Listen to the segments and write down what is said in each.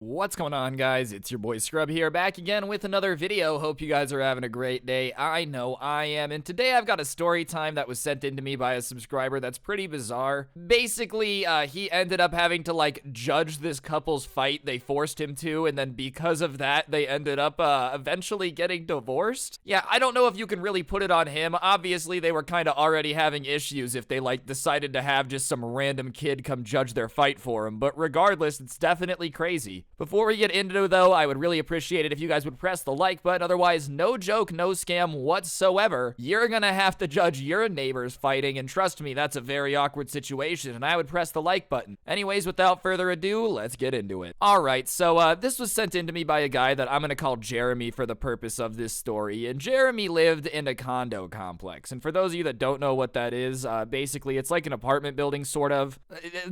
What's going on, guys? It's your boy Scrub here, back again with another video. Hope you guys are having a great day. I know I am, and today I've got a story time that was sent in to me by a subscriber that's pretty bizarre. Basically, he ended up having to, judge this couple's fight. They forced him to, and then because of that, they ended up, eventually getting divorced. Yeah, I don't know if you can really put it on him. Obviously, they were kind of already having issues if they, decided to have just some random kid come judge their fight for him, but regardless, it's definitely crazy. Before we get into it, though, I would really appreciate it if you guys would press the like button. Otherwise, no joke, no scam whatsoever. You're gonna have to judge your neighbors fighting, and trust me, that's a very awkward situation, and I would press the like button. Anyways, without further ado, let's get into it. Alright, so this was sent in to me by a guy that I'm gonna call Jeremy for the purpose of this story, and Jeremy lived in a condo complex. And for those of you that don't know what that is, basically, it's like an apartment building, sort of.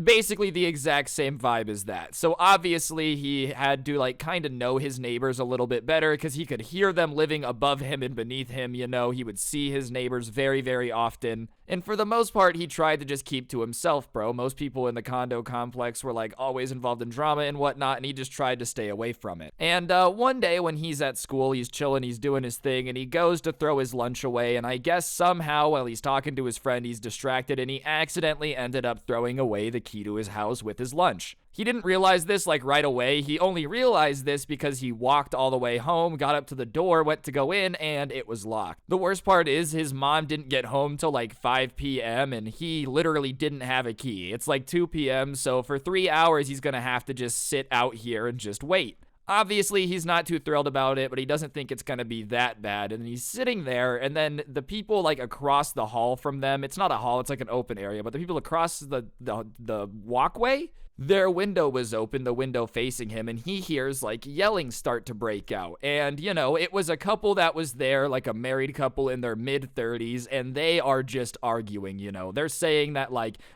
Basically, the exact same vibe as that. So obviously, he had to kind of know his neighbors a little bit better because he could hear them living above him and beneath him. He would see his neighbors very, very often. And for the most part, he tried to just keep to himself, bro. Most people in the condo complex were always involved in drama and whatnot, and he just tried to stay away from it. And one day when he's at school, he's chilling, he's doing his thing, and he goes to throw his lunch away, and I guess somehow while he's talking to his friend, he's distracted, and he accidentally ended up throwing away the key to his house with his lunch. He didn't realize this right away. He only realized this because he walked all the way home, got up to the door, went to go in, and it was locked. The worst part is his mom didn't get home till 5 p.m. and he literally didn't have a key. It's 2 p.m., so for 3 hours he's gonna have to just sit out here and just wait. Obviously, he's not too thrilled about it, but he doesn't think it's gonna be that bad. And he's sitting there, and then the people across the hall from them, it's not a hall, it's an open area, but the people across the walkway, their window was open, the window facing him, and he hears yelling start to break out. And it was a couple that was there, a married couple in their mid-30s, and they are just arguing. They're saying that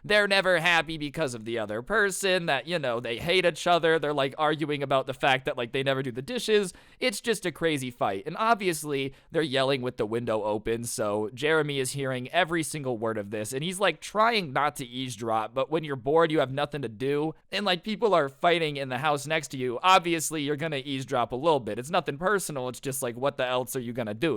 they're never happy because of the other person, that they hate each other. They're arguing about the fact that they never do the dishes. It's just a crazy fight. And obviously they're yelling with the window open, so Jeremy is hearing every single word of this, and he's trying not to eavesdrop, but when you're bored, you have nothing to do, and people are fighting in the house next to you, obviously you're gonna eavesdrop a little bit. It's nothing personal, it's just what the else are you gonna do,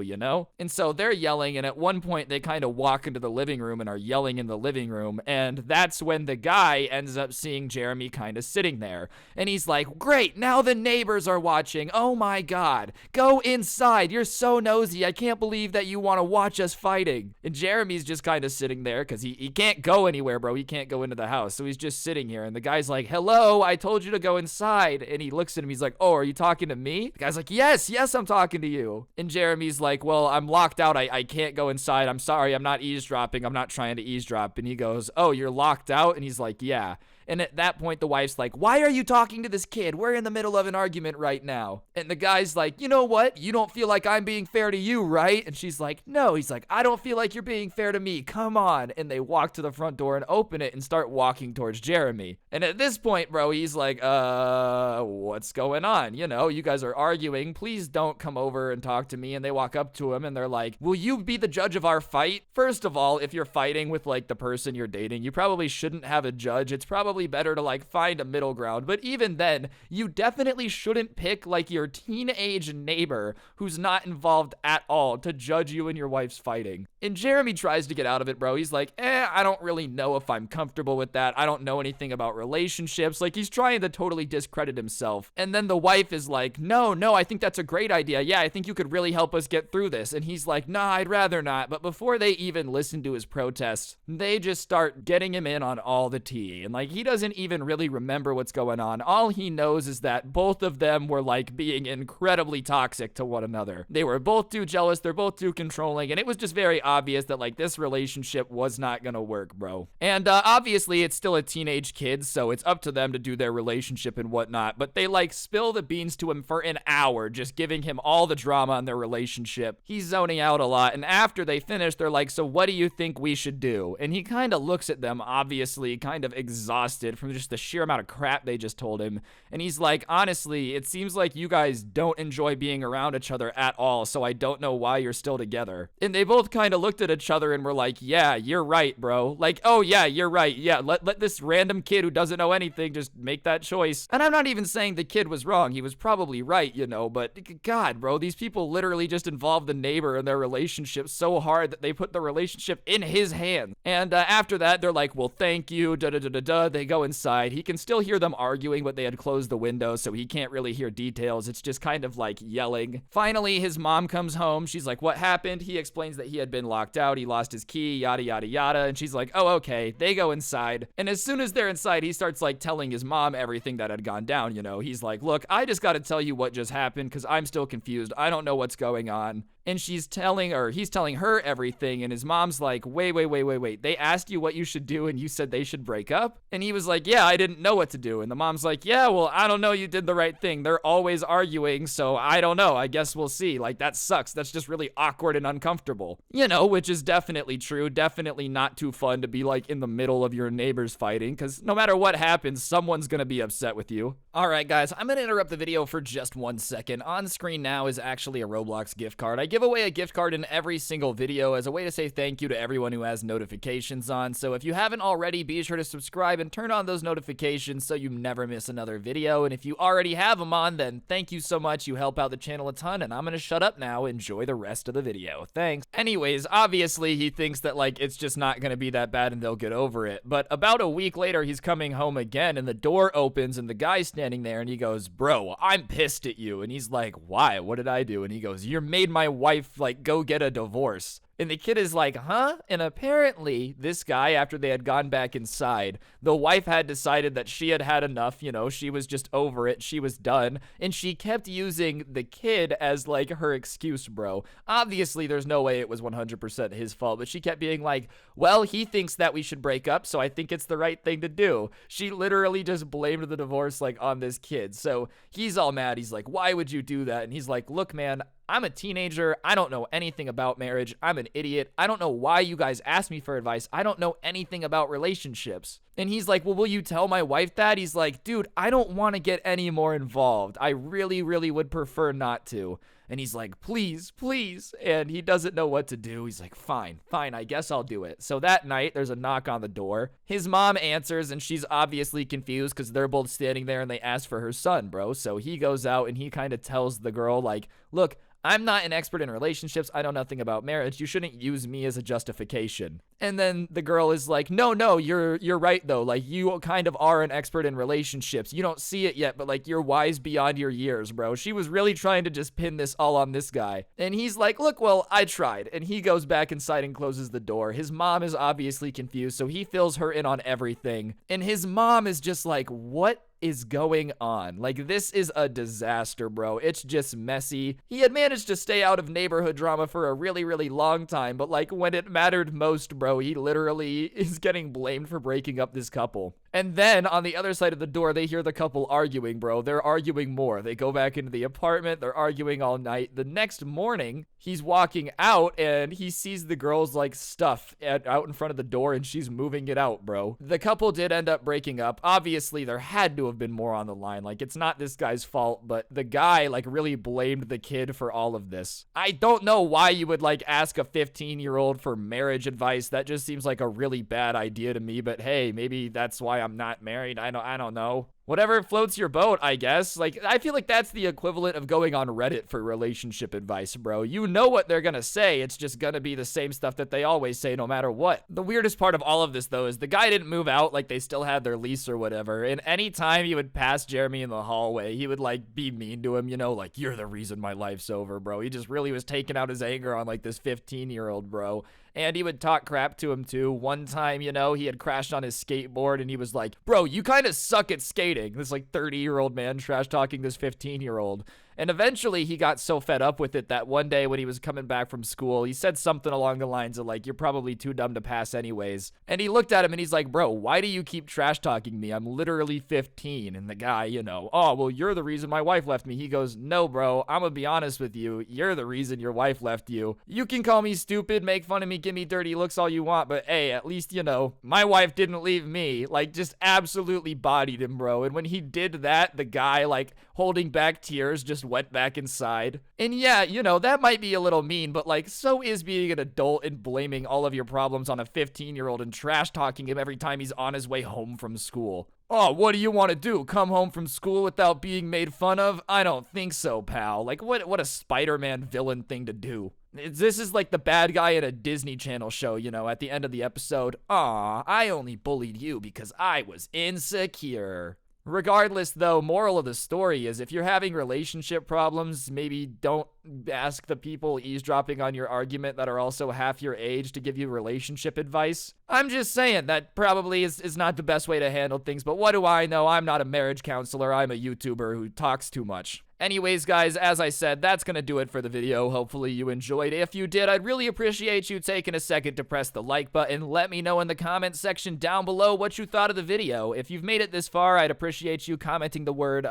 And so they're yelling, and at one point they kind of walk into the living room and are yelling in the living room, and that's when the guy ends up seeing Jeremy kind of sitting there, and he's like, great, now the neighbors are watching, oh my god, go inside, you're so nosy, I can't believe that you want to watch us fighting. And Jeremy's just kind of sitting there because he can't go anywhere, bro. He can't go into the house, so he's just sitting here, and the guy's like, hello, I told you to go inside. And he looks at him, he's like, oh, are you talking to me? The guy's like, yes, I'm talking to you. And Jeremy's like, well, I'm locked out, I can't go inside, I'm sorry, I'm not eavesdropping, I'm not trying to eavesdrop. And he goes, oh, you're locked out? And he's like, yeah. And at that point, the wife's like, why are you talking to this kid? We're in the middle of an argument right now. And the guy's like, you know what? You don't feel like I'm being fair to you, right? And she's like, no. He's like, I don't feel like you're being fair to me. Come on. And they walk to the front door and open it and start walking towards Jeremy. And at this point, bro, he's like, what's going on? You guys are arguing. Please don't come over and talk to me. And they walk up to him and they're like, will you be the judge of our fight? First of all, if you're fighting with the person you're dating, you probably shouldn't have a judge. It's probably better to find a middle ground, but even then, you definitely shouldn't pick your teenage neighbor who's not involved at all to judge you and your wife's fighting. And Jeremy tries to get out of it, bro. He's like, I don't really know if I'm comfortable with that. I don't know anything about relationships. He's trying to totally discredit himself. And then the wife is like, no, I think that's a great idea. Yeah, I think you could really help us get through this. And he's like, nah, I'd rather not. But before they even listen to his protest, they just start getting him in on all the tea. And he doesn't even really remember what's going on. All he knows is that both of them were being incredibly toxic to one another. They were both too jealous, they're both too controlling, and it was just very obvious that this relationship was not gonna work, bro. And obviously it's still a teenage kid, so it's up to them to do their relationship and whatnot, but they spill the beans to him for an hour, just giving him all the drama on their relationship. He's zoning out a lot, and after they finish, they're like, so what do you think we should do? And he kind of looks at them, obviously kind of exhausted from just the sheer amount of crap they just told him, and he's like, honestly, it seems like you guys don't enjoy being around each other at all, so I don't know why you're still together. And they both kind of looked at each other and were like, yeah, you're right, bro. Oh yeah, you're right. Yeah, let this random kid who doesn't know anything just make that choice. And I'm not even saying the kid was wrong. He was probably right, but God, bro, these people literally just involved the neighbor in their relationship so hard that they put the relationship in his hands. And after that, they're like, well, thank you, da-da-da-da-da. They go inside. He can still hear them arguing, but they had closed the window, so he can't really hear details. It's just kind of like yelling. Finally, his mom comes home. She's like, what happened? He explains that he had been locked out. He lost his key, yada, yada, yada. And she's like, oh, okay. They go inside. And as soon as they're inside, he starts like telling his mom everything that had gone down. He's like, look, I just got to tell you what just happened because I'm still confused. I don't know what's going on. And he's telling her everything, and his mom's like, wait. They asked you what you should do, and you said they should break up? And he was like, yeah, I didn't know what to do. And the mom's like, yeah, well, I don't know, you did the right thing. They're always arguing, so I don't know. I guess we'll see. Like, that sucks. That's just really awkward and uncomfortable. Which is definitely true. Definitely not too fun to be, like, in the middle of your neighbors fighting, because no matter what happens, someone's gonna be upset with you. All right, guys, I'm gonna interrupt the video for just 1 second. On screen now is actually a Roblox gift card. I give away a gift card in every single video as a way to say thank you to everyone who has notifications on. So if you haven't already, be sure to subscribe and turn on those notifications so you never miss another video. And if you already have them on, then thank you so much. You help out the channel a ton, and I'm gonna shut up now. Enjoy the rest of the video. Thanks. Anyways, obviously he thinks that like it's just not gonna be that bad and they'll get over it. But about a week later, he's coming home again and the door opens and the guy's standing there and he goes, bro, I'm pissed at you. And he's like, why? What did I do? And he goes, you made my wife like go get a divorce. And the kid is like, huh? And apparently, this guy, after they had gone back inside, the wife had decided that she had had enough, she was just over it, she was done, and she kept using the kid as, like, her excuse, bro. Obviously, there's no way it was 100% his fault, but she kept being like, well, he thinks that we should break up, so I think it's the right thing to do. She literally just blamed the divorce, like, on this kid. So he's all mad. He's like, why would you do that? And he's like, look, man, I'm a teenager. I don't know anything about marriage. I'm an idiot. I don't know why you guys asked me for advice. I don't know anything about relationships. And he's like, well, will you tell my wife that? He's like, dude, I don't want to get any more involved. I really, really would prefer not to. And he's like, please, please. And he doesn't know what to do. He's like, fine, I guess I'll do it. So that night, there's a knock on the door. His mom answers, and she's obviously confused because they're both standing there and they ask for her son, bro. So he goes out and he kind of tells the girl, like, look, I'm not an expert in relationships. I know nothing about marriage. You shouldn't use me as a justification. And then the girl is like, no, you're right though. Like, you kind of are an expert in relationships. You don't see it yet, but like, you're wise beyond your years, bro. She was really trying to just pin this all on this guy. And he's like, look, well, I tried. And he goes back inside and closes the door. His mom is obviously confused, so he fills her in on everything. And his mom is just like, what is going on? Like, this is a disaster, bro. It's just messy. He had managed to stay out of neighborhood drama for a really, really long time, but like when it mattered most, bro, he literally is getting blamed for breaking up this couple. And then on the other side of the door, they hear the couple arguing, bro. They're arguing more. They go back into the apartment. They're arguing all night. The next morning, he's walking out and he sees the girl's like stuff out in front of the door and she's moving it out, bro. The couple did end up breaking up. Obviously, there had to have been more on the line. Like, it's not this guy's fault, but the guy like really blamed the kid for all of this. I don't know why you would like ask a 15-year-old for marriage advice. That just seems like a really bad idea to me, but hey, maybe that's why I'm not married. I don't know. Whatever floats your boat, I guess. Like, I feel like that's the equivalent of going on Reddit for relationship advice, bro. You know what they're gonna say. It's just gonna be the same stuff that they always say no matter what. The weirdest part of all of this, though, is the guy didn't move out. Like, they still had their lease or whatever. And anytime he would pass Jeremy in the hallway, he would, like, be mean to him, like, you're the reason my life's over, bro. He just really was taking out his anger on, like, this 15-year-old, bro. And he would talk crap to him too. One time, he had crashed on his skateboard and he was like, bro, you kind of suck at skating. This like 30-year-old man trash talking this 15-year-old. And eventually he got so fed up with it that one day when he was coming back from school, he said something along the lines of like, you're probably too dumb to pass anyways. And he looked at him and he's like, bro, why do you keep trash talking me? I'm literally 15. And the guy, oh, well, you're the reason my wife left me. He goes, no, bro, I'm gonna be honest with you. You're the reason your wife left you. You can call me stupid, make fun of me, give me dirty looks all you want, but hey, at least, my wife didn't leave me. Like, just absolutely bodied him, bro. And when he did that, the guy, like, holding back tears, just went back inside. And yeah, you know, that might be a little mean, but like, so is being an adult and blaming all of your problems on a 15-year-old and trash talking him every time he's on his way home from school. Oh, what do you want to do? Come home from school without being made fun of? I don't think so, pal. Like, what a Spider-Man villain thing to do. This is like the bad guy in a Disney Channel show, you know, at the end of the episode. Aw, I only bullied you because I was insecure. Regardless, though, moral of the story is if you're having relationship problems, maybe don't ask the people eavesdropping on your argument that are also half your age to give you relationship advice. I'm just saying that probably is not the best way to handle things, but what do I know? I'm not a marriage counselor. I'm a YouTuber who talks too much. Anyways, guys, as I said, that's gonna do it for the video. Hopefully you enjoyed. If you did, I'd really appreciate you taking a second to press the like button. Let me know in the comments section down below what you thought of the video. If you've made it this far, I'd appreciate you commenting the word,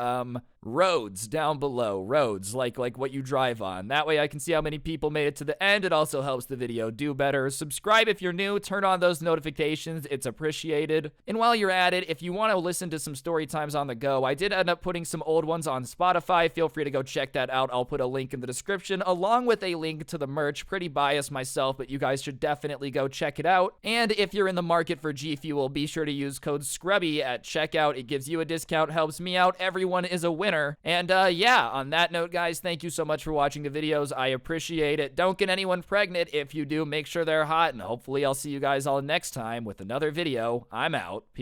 roads down below. Roads, like what you drive on. That way I can see how many people made it to the end. It also helps the video do better. Subscribe if you're new. Turn on those notifications. It's appreciated. And while you're at it, if you want to listen to some story times on the go, I did end up putting some old ones on Spotify. Feel free to go check that out. I'll put a link in the description along with a link to the merch. Pretty biased myself, but you guys should definitely go check it out. And if you're in the market for G Fuel, be sure to use code SCRUBBY at checkout. It gives you a discount, helps me out. Everyone is a winner. And yeah, on that note, guys, thank you so much for watching the videos. I appreciate it. Don't get anyone pregnant. If you do, make sure they're hot, and hopefully I'll see you guys all next time with another video. I'm out. Peace.